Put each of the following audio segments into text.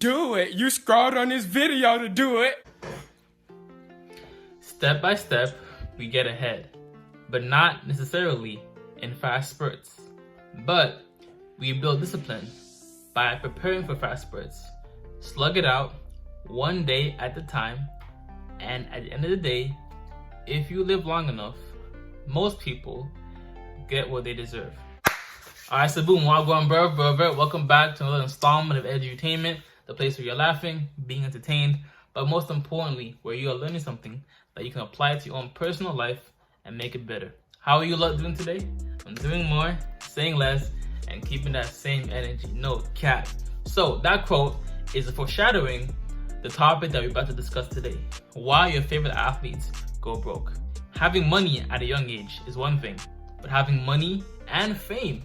Do it. You scrolled on this video to do it. Step by step, we get ahead, but not necessarily in fast spurts. But we build discipline by preparing for fast spurts. Slug it out one day at a time, and at the end of the day, if you live long enough, most people get what they deserve. Alright, so boom, wagwan bro. Welcome back to another installment of Edutainment, the place where you're laughing, being entertained, but most importantly, where you are learning something that you can apply to your own personal life and make it better. How are you lot doing today? I'm doing more, saying less, and keeping that same energy. No cap. So that quote is foreshadowing the topic that we're about to discuss today. Why your favorite athletes go broke. Having money at a young age is one thing, but having money and fame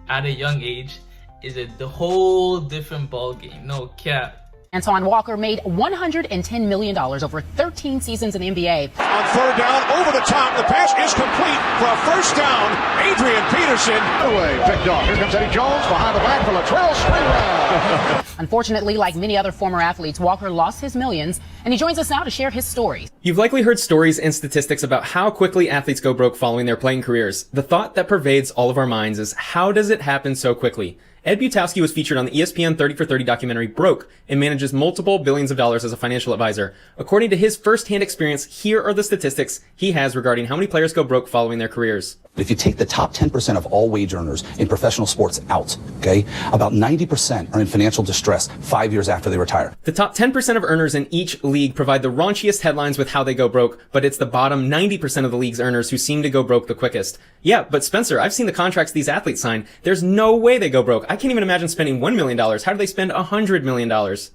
at a young age is the whole different ball game. No cap. Antoine Walker made $110 million over 13 seasons in the NBA. On third down, over the top, the pass is complete for a first down. Adrian Peterson. Away, picked off. Here comes Eddie Jones behind the back for Latrell Sprewell. Unfortunately, like many other former athletes, Walker lost his millions, and he joins us now to share his story. You've likely heard stories and statistics about how quickly athletes go broke following their playing careers. The thought that pervades all of our minds is, how does it happen so quickly? Ed Butowski was featured on the ESPN 30 for 30 documentary Broke and manages multiple billions of dollars as a financial advisor. According to his first-hand experience, here are the statistics he has regarding how many players go broke following their careers. If you take the top 10% of all wage earners in professional sports out, okay, about 90% are in financial distress 5 years after they retire. The top 10% of earners in each league provide the raunchiest headlines with how they go broke, but it's the bottom 90% of the league's earners who seem to go broke the quickest. Yeah, but Spencer, I've seen the contracts these athletes sign. There's no way they go broke. I can't even imagine spending $1 million. How do they spend $100 million?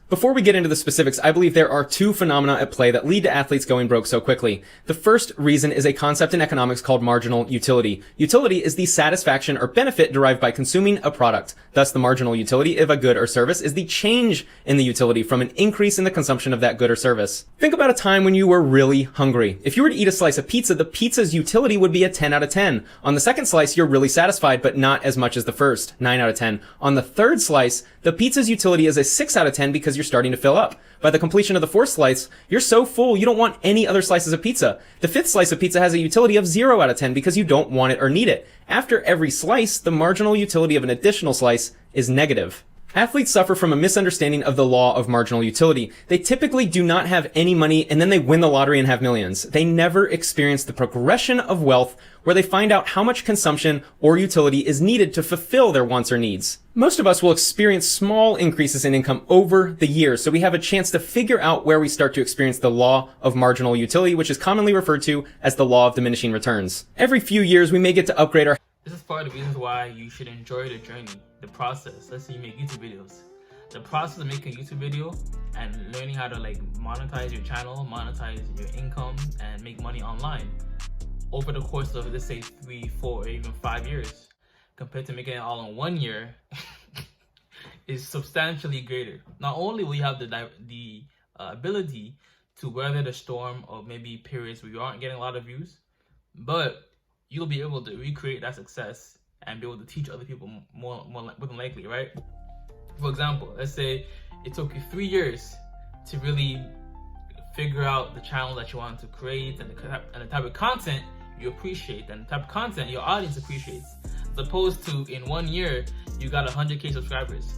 Before we get into the specifics, I believe there are two phenomena at play that lead to athletes going broke so quickly. The first reason is a concept in economics called marginal utility. Utility is the satisfaction or benefit derived by consuming a product. Thus, the marginal utility of a good or service is the change in the utility from an increase in the consumption of that good or service. Think about a time when you were really hungry. If you were to eat a slice of pizza, the pizza's utility would be a 10 out of 10. On the second slice, you're really satisfied, but not as much as the first, 9 out of 10. On the third slice, the pizza's utility is a 6 out of 10 because you're starting to fill up. By the completion of the fourth slice, you're so full you don't want any other slices of pizza. The fifth slice of pizza has a utility of 0 out of 10 because you don't want it or need it. After every slice, the marginal utility of an additional slice is negative. Athletes suffer from a misunderstanding of the law of marginal utility. They typically do not have any money and then they win the lottery and have millions. They never experience the progression of wealth where they find out how much consumption or utility is needed to fulfill their wants or needs. Most of us will experience small increases in income over the years, so we have a chance to figure out where we start to experience the law of marginal utility, which is commonly referred to as the law of diminishing returns. Every few years, we may get to upgrade our... This is part of the reasons why you should enjoy the journey, the process. Let's say you make YouTube videos. The process of making a YouTube video and learning how to monetize your channel, monetize your income, and make money online over the course of, let's say, 3, 4, or even 5 years, compared to making it all in 1 year, is substantially greater. Not only will you have the ability to weather the storm of maybe periods where you aren't getting a lot of views, but you'll be able to recreate that success and be able to teach other people more than likely, right? For example, let's say it took you 3 years to really figure out the channel that you want to create and the type of content you appreciate and the type of content your audience appreciates, as opposed to in 1 year you got 100k subscribers.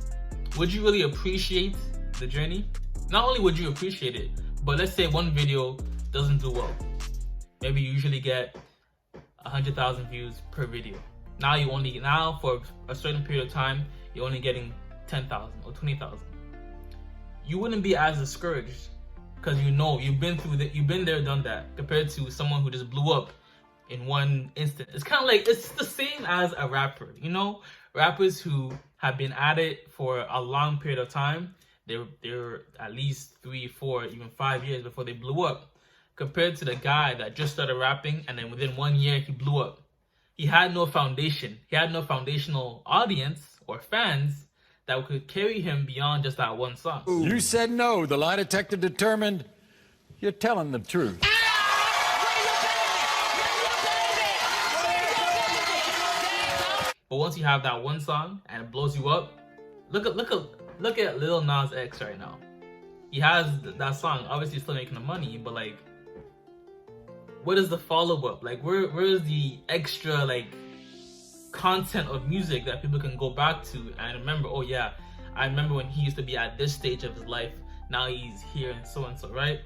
Would you really appreciate the journey? Not only would you appreciate it, but let's say one video doesn't do well. Maybe you usually get 100,000 views per video. Now for a certain period of time, you're only getting 10,000 or 20,000. You wouldn't be as discouraged because you know you've been there, done that, compared to someone who just blew up in one instant. It's kind of like, it's the same as a rapper, you know? Rappers who have been at it for a long period of time, they're at least 3, 4, even 5 years before they blew up, compared to the guy that just started rapping and then within 1 year he blew up. He had no foundation. He had no foundational audience or fans that could carry him beyond just that one song. You said no. The lie detector determined you're telling the truth. But once you have that one song and it blows you up, look look at Lil Nas X right now. He has that song, obviously still making the money, but like, what is the follow-up? Like, where is the extra like content of music that people can go back to and remember, oh yeah, I remember when he used to be at this stage of his life, now he's here and so, right?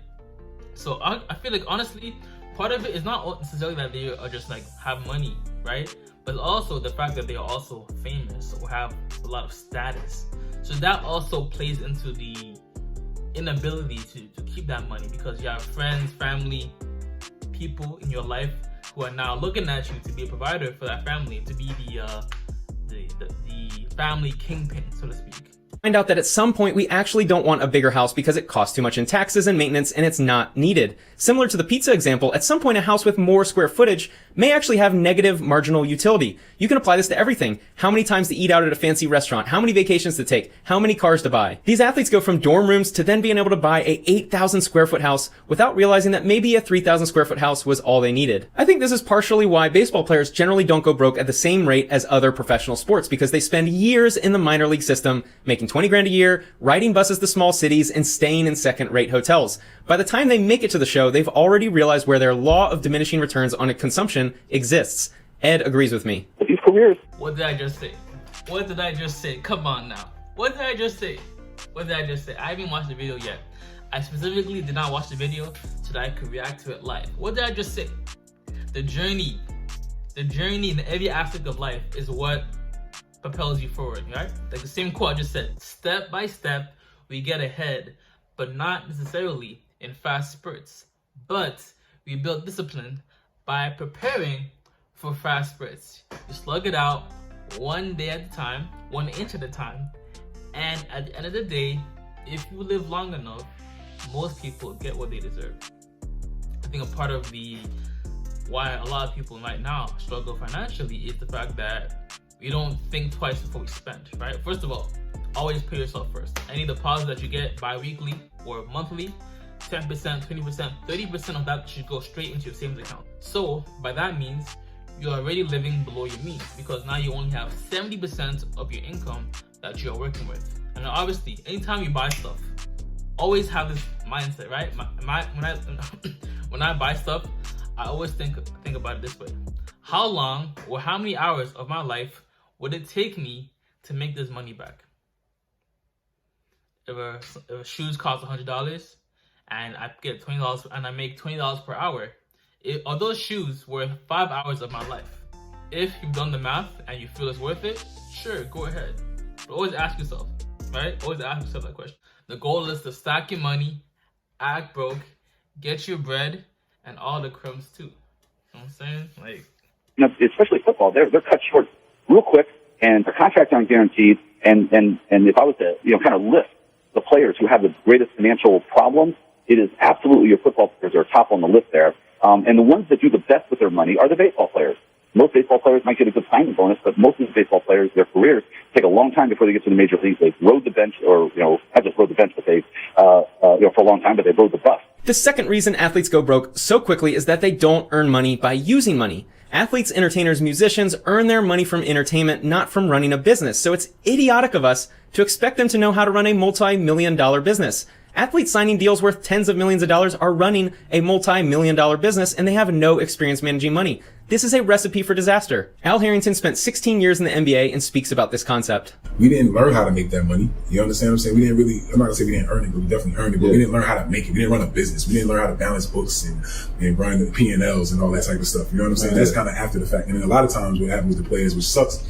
So I feel like, honestly, part of it is not necessarily that they are just like have money, right? But also the fact that they are also famous or have a lot of status. So that also plays into the inability to keep that money, because you have friends, family, people in your life who are now looking at you to be a provider for that family, to be the family kingpin, so to speak. Find out that at some point we actually don't want a bigger house because it costs too much in taxes and maintenance and it's not needed. Similar to the pizza example, at some point a house with more square footage may actually have negative marginal utility. You can apply this to everything. How many times to eat out at a fancy restaurant, how many vacations to take, how many cars to buy. These athletes go from dorm rooms to then being able to buy a 8,000 square foot house without realizing that maybe a 3,000 square foot house was all they needed. I think this is partially why baseball players generally don't go broke at the same rate as other professional sports, because they spend years in the minor league system making 20 grand a year, riding buses to small cities, and staying in second-rate hotels. By the time they make it to the show, they've already realized where their law of diminishing returns on consumption exists. Ed agrees with me. These careers. What did I just say? What did I just say? Come on now. What did I just say? What did I just say? I haven't watched the video yet. I specifically did not watch the video so that I could react to it live. What did I just say? The journey in every aspect of life is what propels you forward, right? Like the same quote I just said, step by step we get ahead, but not necessarily in fast spurts. But we build discipline by preparing for fast spurts. You slug it out one day at a time, 1 inch at a time, and at the end of the day, if you live long enough, most people get what they deserve. I think a part of why a lot of people right now struggle financially is the fact that we don't think twice before we spend, right? First of all, always pay yourself first. Any deposit that you get bi-weekly or monthly, 10%, 20%, 30% of that should go straight into your savings account. So by that means, you're already living below your means, because now you only have 70% of your income that you're working with. And obviously, anytime you buy stuff, always have this mindset, right? When I buy stuff, I always think about it this way. How long or how many hours of my life would it take me to make this money back? If shoes cost $100 and I get $20 and I make $20 per hour, are those shoes worth 5 hours of my life? If you've done the math and you feel it's worth it, sure, go ahead. But always ask yourself, right? Always ask yourself that question. The goal is to stack your money, act broke, get your bread, and all the crumbs too. You know what I'm saying? Like, Especially football, they're cut short real quick, and their contracts aren't guaranteed. And if I was to kind of list the players who have the greatest financial problems, it is absolutely your football players are top on the list there. And the ones that do the best with their money are the baseball players. Most baseball players might get a good signing bonus, but most of the baseball players, their careers take a long time before they get to the major leagues. They've rode the bench, or not just rode the bench, but they've for a long time, but they rode the bus. The second reason athletes go broke so quickly is that they don't earn money by using money. Athletes, entertainers, musicians earn their money from entertainment, not from running a business. So it's idiotic of us to expect them to know how to run a multi-million-dollar business. Athletes signing deals worth tens of millions of dollars are running a multi-million-dollar business, and they have no experience managing money. This is a recipe for disaster. Al Harrington spent 16 years in the NBA and speaks about this concept. We didn't learn how to make that money. You understand what I'm saying? We didn't really, I'm not gonna say we didn't earn it, but we definitely earned it, but we didn't learn how to make it. We didn't run a business. We didn't learn how to balance books and run the P&Ls and all that type of stuff. You know what I'm saying? That's kind of after the fact. And then a lot of times what happens with the players, which sucks,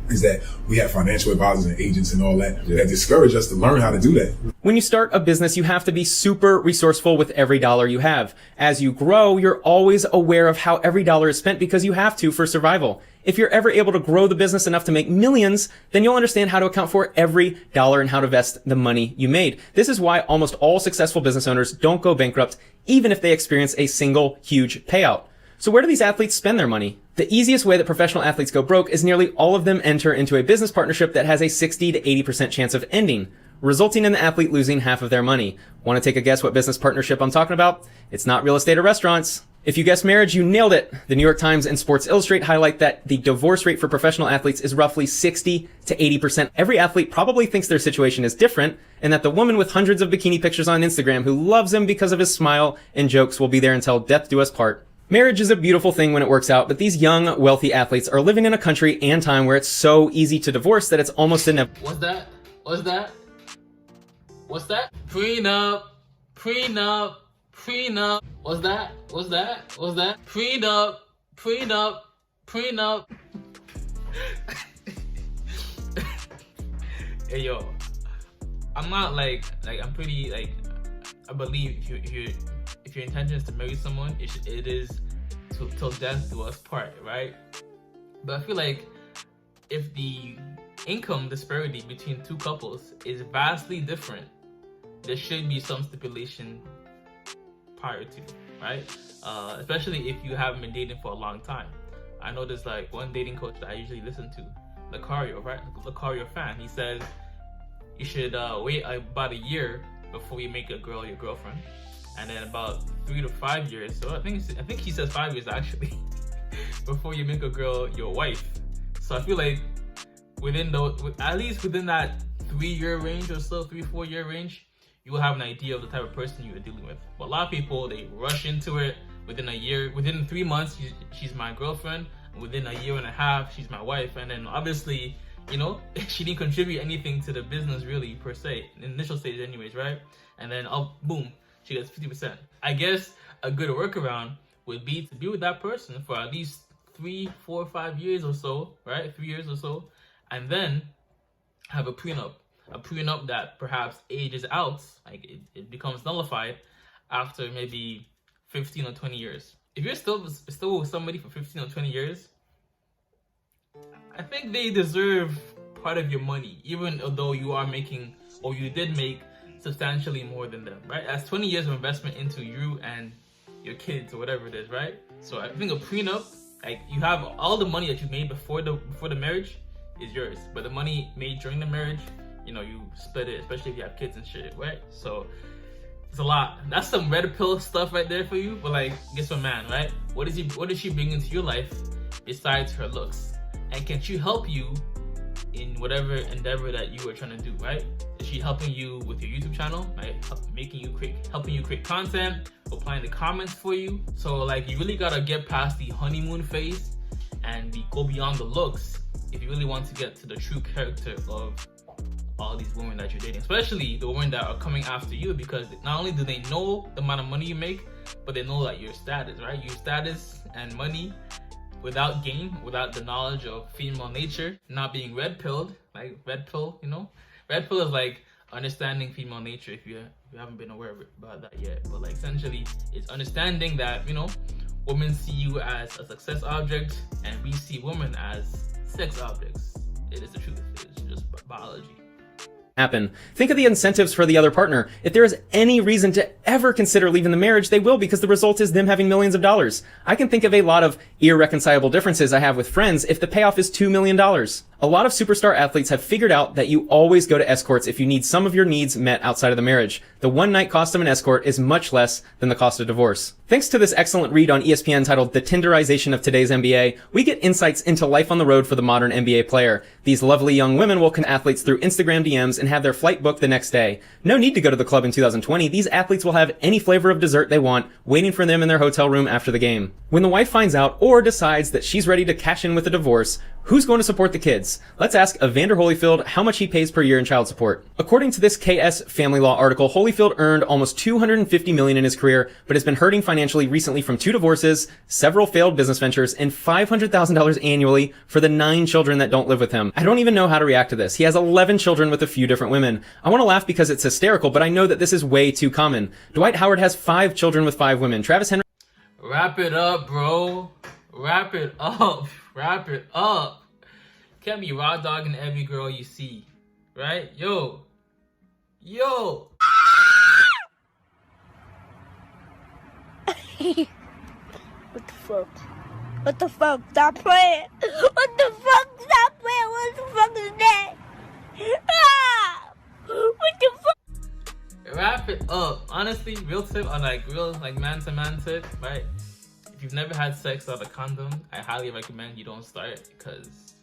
is that we have financial advisors and agents and all that that discourage us to learn how to do that. When you start a business, you have to be super resourceful with every dollar you have. As you grow, you're always aware of how every dollar is spent because you have to for survival. If you're ever able to grow the business enough to make millions, then you'll understand how to account for every dollar and how to invest the money you made. This is why almost all successful business owners don't go bankrupt, even if they experience a single huge payout. So where do these athletes spend their money? The easiest way that professional athletes go broke is nearly all of them enter into a business partnership that has a 60 to 80% chance of ending, resulting in the athlete losing half of their money. Want to take a guess what business partnership I'm talking about? It's not real estate or restaurants. If you guessed marriage, you nailed it. The New York Times and Sports Illustrated highlight that the divorce rate for professional athletes is roughly 60 to 80%. Every athlete probably thinks their situation is different, and that the woman with hundreds of bikini pictures on Instagram who loves him because of his smile and jokes will be there until death do us part. Marriage is a beautiful thing when it works out, but these young, wealthy athletes are living in a country and time where it's so easy to divorce that it's almost inevitable. What's that? What's that? What's that? Prenup. Prenup. Prenup. What's that? What's that? What's that? Prenup. Prenup. Prenup. Hey yo, I'm not like I'm pretty like I believe if your intention is to marry someone, it is till death do us part, right? But I feel like if the income disparity between two couples is vastly different, there should be some stipulation prior to, right? Especially if you haven't been dating for a long time. I know there's like one dating coach that I usually listen to, Locario, right? Locario fan. He says you should wait about a year before you make a girl your girlfriend, and then about 3 to 5 years. So I think he says 5 years actually before you make a girl your wife. So I feel like at least within that 3-year range or so, 3-4 year range, you will have an idea of the type of person you are dealing with. But a lot of people, they rush into it within a year. Within 3 months, she's my girlfriend. And within a year and a half, she's my wife. And then obviously, you know, she didn't contribute anything to the business really per se, in the initial stage anyways, right? And then, boom, she gets 50%. I guess a good workaround would be to be with that person for at least 3, 4, 5 years or so, right? 3 years or so. And then have a prenup that perhaps ages out, like it becomes nullified after maybe 15 or 20 years. If you're still with somebody for 15 or 20 years, I think they deserve part of your money, even though you are making, or you did make, substantially more than them, right? That's 20 years of investment into you and your kids or whatever it is, right? So I think a prenup, like you have all the money that you made before the marriage is yours, but the money made during the marriage, you know, you split it, especially if you have kids and shit, right? So it's a lot. That's some red pill stuff right there for you. But like, guess what, man, right? What does she bring into your life besides her looks? And can she help you in whatever endeavor that you are trying to do, right? Is she helping you with your YouTube channel, right? Helping you create content, replying to comments for you? So like, you really gotta get past the honeymoon phase and go beyond the looks if you really want to get to the true character of all these women that you're dating, especially the women that are coming after you, because not only do they know the amount of money you make, but they know that your status, right? Your status and money without gain, without the knowledge of female nature, not being red pilled, like red pill, you know? Red pill is like understanding female nature, if you haven't been aware about that yet. But like, essentially, it's understanding that, you know, women see you as a success object and we see women as sex objects. It is the truth. It's just biology. Happen. Think of the incentives for the other partner. If there is any reason to ever consider leaving the marriage, they will, because the result is them having millions of dollars. I can think of a lot of irreconcilable differences I have with friends if the payoff is $2 million. A lot of superstar athletes have figured out that you always go to escorts if you need some of your needs met outside of the marriage. The one-night cost of an escort is much less than the cost of divorce. Thanks to this excellent read on ESPN titled The Tinderization of Today's NBA, we get insights into life on the road for the modern NBA player. These lovely young women will connect athletes through Instagram DMs and have their flight booked the next day. No need to go to the club in 2020. These athletes will have any flavor of dessert they want waiting for them in their hotel room after the game. When the wife finds out or decides that she's ready to cash in with a divorce, who's going to support the kids? Let's ask Evander Holyfield how much he pays per year in child support. According to this KS Family Law article, Holyfield earned almost $250 million in his career, but has been hurting financially recently from 2 divorces, several failed business ventures, and $500,000 annually for the 9 children that don't live with him. I don't even know how to react to this. He has 11 children with a few different women. I want to laugh because it's hysterical, but I know that this is way too common. Dwight Howard has 5 children with 5 women. Travis Henry... Wrap it up, bro. Wrap it up. Wrap it up. Can't be raw dogging every girl you see, right? Yo. What the fuck? What the fuck? Stop playing. What the fuck? Stop playing. What the fuck is that? Ah! What the fuck? Wrap it up. Honestly, real tip on like man to man tip, right? if you've never had sex without a condom, I highly recommend you don't start, because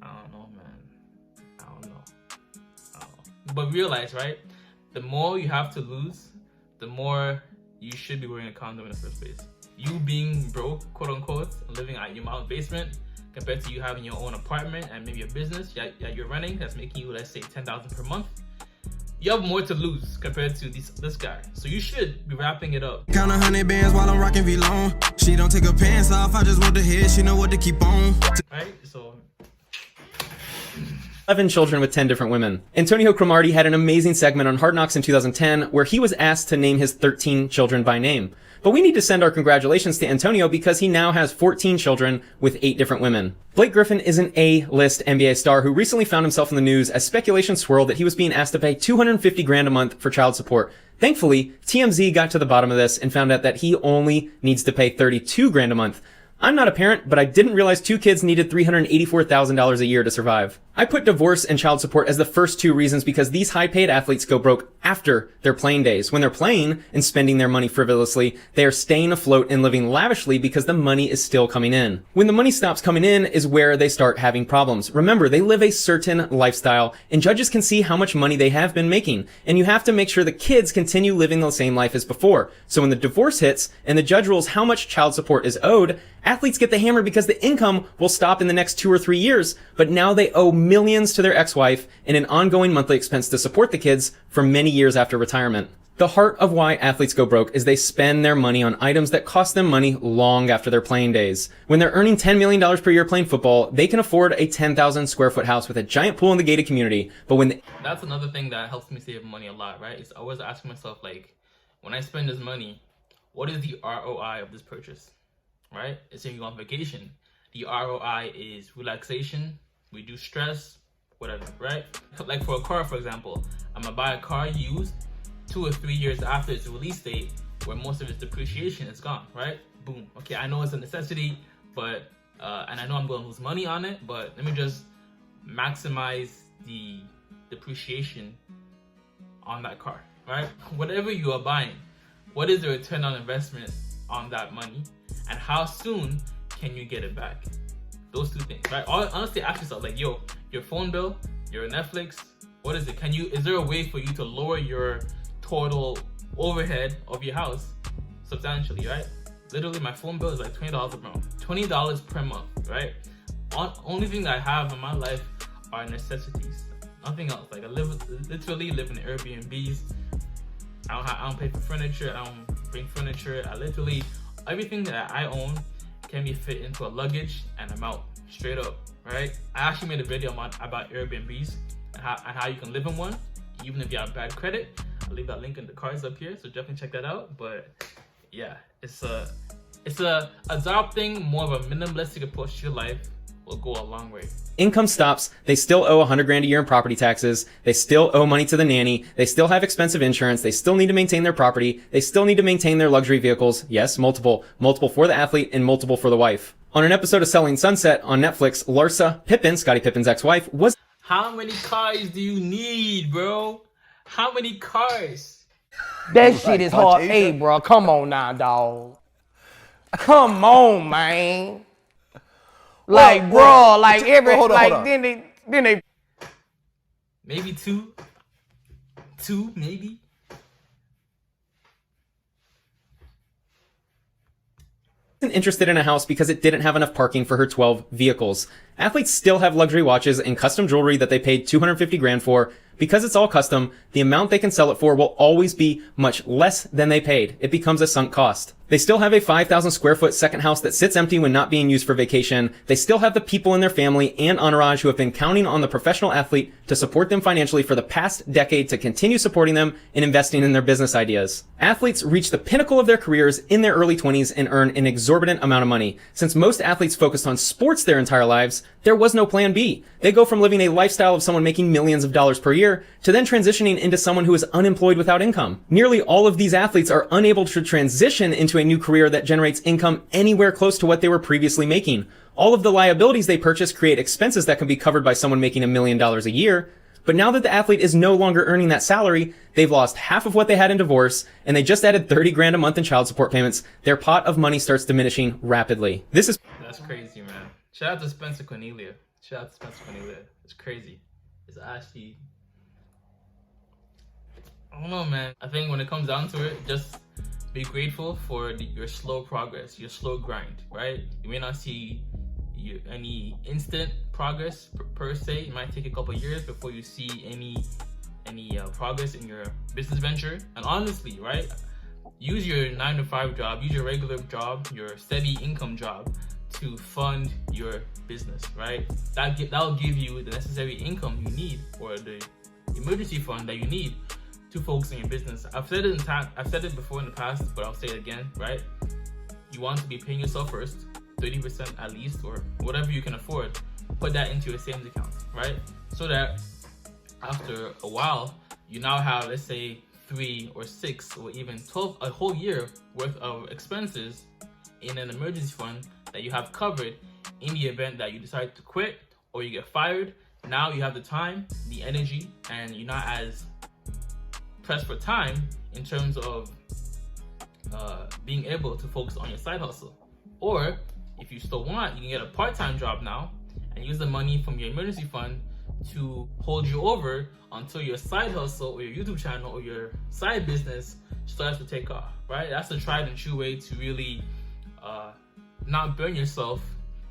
I don't know, man. I don't know. But realize, right? The more you have to lose, the more you should be wearing a condom in the first place. You being broke, quote unquote, living at your mom's basement, compared to you having your own apartment and maybe a business that you're running that's making you, let's say, $10,000 per month. You have more to lose compared to this guy. So you should be wrapping it up. Count 100 bands while I'm rocking V-Long. She don't take her pants off, I just want the head, she know what to keep on. Right? So 11 children with 10 different women. Antonio Cromartie had an amazing segment on Hard Knocks in 2010 where he was asked to name his 13 children by name. But we need to send our congratulations to Antonio because he now has 14 children with 8 different women. Blake Griffin is an A-list NBA star who recently found himself in the news as speculation swirled that he was being asked to pay $250,000 a month for child support. Thankfully, TMZ got to the bottom of this and found out that he only needs to pay $32,000 a month. I'm not a parent, but I didn't realize 2 kids needed $384,000 a year to survive. I put divorce and child support as the first 2 reasons because these high-paid athletes go broke after their playing days. When they're playing and spending their money frivolously, they are staying afloat and living lavishly because the money is still coming in. When the money stops coming in is where they start having problems. Remember, they live a certain lifestyle, and judges can see how much money they have been making, and you have to make sure the kids continue living the same life as before. So when the divorce hits and the judge rules how much child support is owed, athletes get the hammer because the income will stop in the next 2 or 3 years, but now they owe millions to their ex-wife and an ongoing monthly expense to support the kids for many years after retirement. The heart of why athletes go broke is they spend their money on items that cost them money long after their playing days. When they're earning $10 million per year playing football, they can afford a 10,000 square foot house with a giant pool in the gated community, but when that's another thing that helps me save money a lot, right? It's always asking myself, like, when I spend this money, what is the ROI of this purchase? Right? It's saying you go on vacation. The ROI is relaxation, reduce stress, whatever, right? Like for a car, for example, I'm gonna buy a car used 2 or 3 years after its release date, where most of its depreciation is gone, right? Boom. Okay, I know it's a necessity, but and I know I'm gonna lose money on it, but let me just maximize the depreciation on that car, right? Whatever you are buying, what is the return on investment on that money? And how soon can you get it back? Those 2 things, right? Honestly, ask yourself, like, yo, your phone bill, your Netflix, what is it? Is there a way for you to lower your total overhead of your house substantially, right? Literally, my phone bill is like $20 a month. $20 per month, right? Only thing that I have in my life are necessities. Nothing else. Like, I literally live in Airbnbs. I don't pay for furniture. I don't bring furniture. Everything that I own can be fit into a luggage, and I'm out, straight up, right? I actually made a video about Airbnbs and how you can live in one, even if you have bad credit. I'll leave that link in the cards up here, so definitely check that out. But yeah, it's adopting more of a minimalistic approach to your life will go a long way. Income stops, they still owe $100,000 a year in property taxes, they still owe money to the nanny, they still have expensive insurance, they still need to maintain their property, they still need to maintain their luxury vehicles, yes, multiple for the athlete and multiple for the wife. On an episode of Selling Sunset on Netflix, Larsa Pippen, Scottie Pippen's ex-wife, was... How many cars do you need, bro? How many cars? That shit is hard. Hey, bro, come on now, dog. Come on, man. Like, bro, like every, hold on. Then they. Maybe two, maybe. Wasn't interested in a house because it didn't have enough parking for her 12 vehicles. Athletes still have luxury watches and custom jewelry that they paid $250,000 for. Because it's all custom, the amount they can sell it for will always be much less than they paid. It becomes a sunk cost. They still have a 5,000 square foot second house that sits empty when not being used for vacation. They still have the people in their family and entourage who have been counting on the professional athlete to support them financially for the past decade to continue supporting them and investing in their business ideas. Athletes reach the pinnacle of their careers in their early 20s and earn an exorbitant amount of money. Since most athletes focused on sports their entire lives, there was no plan B. They go from living a lifestyle of someone making millions of dollars per year to then transitioning into someone who is unemployed without income. Nearly all of these athletes are unable to transition into a new career that generates income anywhere close to what they were previously making. All of the liabilities they purchase create expenses that can be covered by someone making $1 million a year. But now that the athlete is no longer earning that salary, They've lost half of what they had in divorce, and they just added 30 grand a month in child support payments. Their pot of money starts diminishing rapidly. That's crazy, man. Shout out to Spencer Cornelia. It's crazy. It's actually, I don't know, man. I think when it comes down to it, just be grateful for your slow progress, your slow grind, right? You may not see any instant progress per se. It might take a couple years before you see any progress in your business venture. And honestly, right, use your 9-to-5 job, use your regular job, your steady income job to fund your business, right? That'll give you the necessary income you need, or the emergency fund that you need to focus on your business. I've said it before in the past, but I'll say it again, right? You want to be paying yourself first, 30% at least, or whatever you can afford. Put that into your savings account, right? So that after a while, you now have, let's say, 3 or 6 or even 12, a whole year worth of expenses in an emergency fund that you have covered in the event that you decide to quit or you get fired. Now you have the time, the energy, and you're not as pressed for time in terms of being able to focus on your side hustle. Or if you still want, you can get a part-time job now and use the money from your emergency fund to hold you over until your side hustle or your YouTube channel or your side business starts to take off, right? That's the tried and true way to really not burn yourself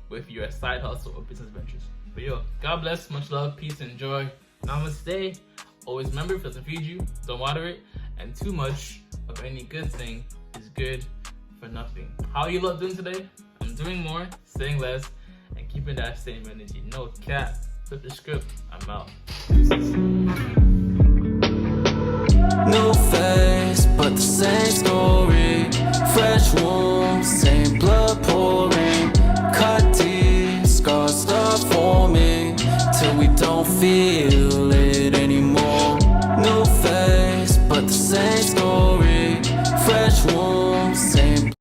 with your side hustle or business ventures. But yo, God bless, much love, peace, and joy. Namaste. Always remember, if it doesn't feed you, don't water it, and too much of any good thing is good for nothing. How are you lot doing today? I'm doing more, saying less, and keeping that same energy. No cap. Flip the script. I'm out. New face, but the same story. Fresh wounds, same blood pouring. Cut deep, scars start forming till we don't feel it anymore. New face, but the same story. Fresh wounds, same